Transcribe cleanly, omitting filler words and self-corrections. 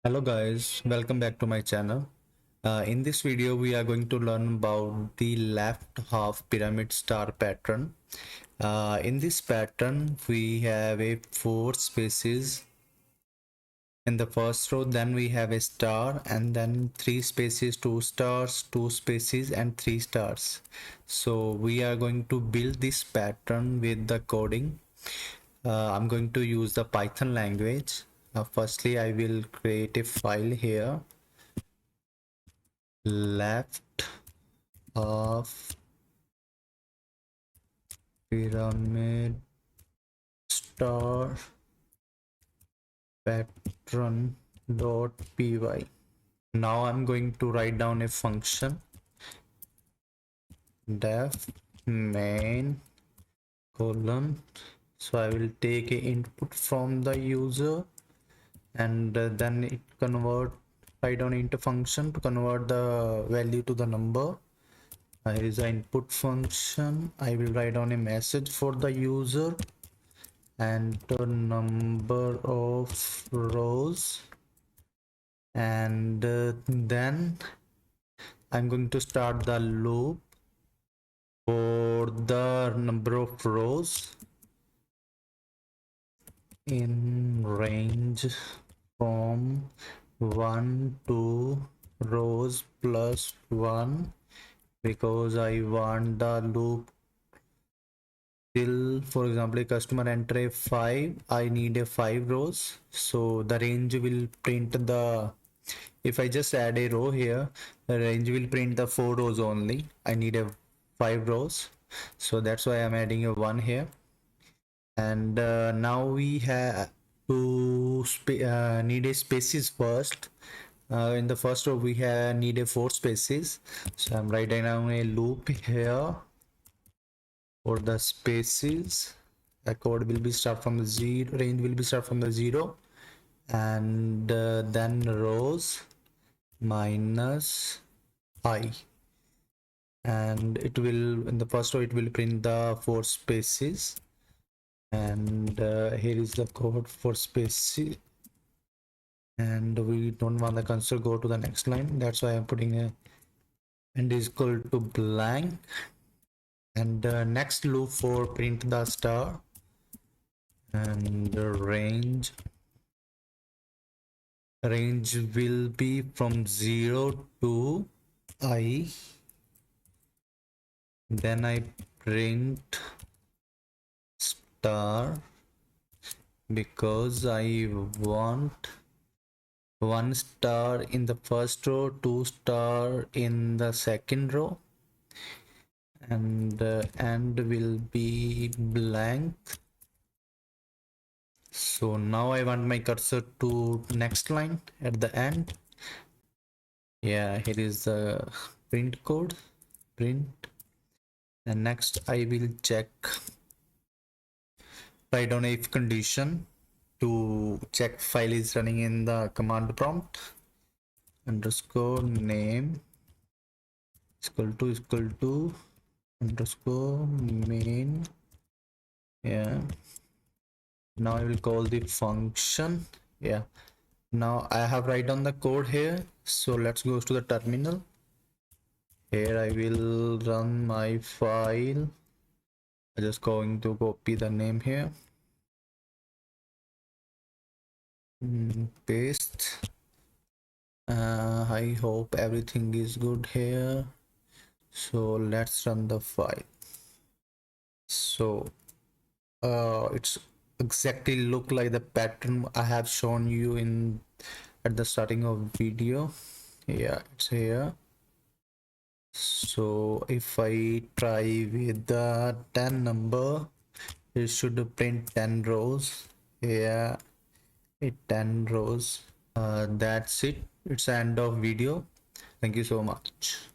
Hello guys, welcome back to my channel. In this video we are going to learn about the left half pyramid star pattern. In this pattern we have a 4 spaces in the first row, then we have a star, and then 3 spaces, 2 stars, 2 spaces and 3 stars. So we are going to build this pattern with the coding. I'm going to use the Python language. Firstly I will create a file here, left of pyramid star pattern dot py. Now I'm going to write down a function def main colon. So I will take a input from the user, and then it convert write down into function to convert the value to the number. Here is the input function. I will write down a message for the user and the number of rows, and then I'm going to start the loop for the number of rows in range from 1 to rows plus 1, because I want the loop till, for example, a customer enter a 5, I need a 5 rows, so the range will print the, if I just add a row here, the range will print the 4 rows only. I need a 5 rows, so that's why I'm adding a 1 here. And now we have to need a spaces first. In the first row we need a 4 spaces, so I'm writing down a loop here for the spaces. The code will be start from the 0, range will be start from the 0, and then rows minus I, and it will, in the first row it will print the 4 spaces, and here is the code for spaces, and we don't want the console go to the next line, that's why I'm putting a and is equal to blank, and next loop for print the star, and the range will be from 0 to I, then I print star because I want 1 star in the first row, 2 star in the second row, and end will be blank. So now I want my cursor to next line at the end. Yeah, here is the print code, print, and next I will check, write down if condition to check file is running in the command prompt, underscore name equal to underscore main. Yeah, now I will call the function. Yeah, now I have write down the code here, so let's go to the terminal. Here I will run my file. I'm just going to copy the name here, paste. I hope everything is good here, so let's run the file. So it's exactly look like the pattern I have shown you in at the starting of video. Yeah, it's here. So if I try with the 10 number, it should print 10 rows. Yeah, it 10 rows. That's it, it's the end of video. Thank you so much.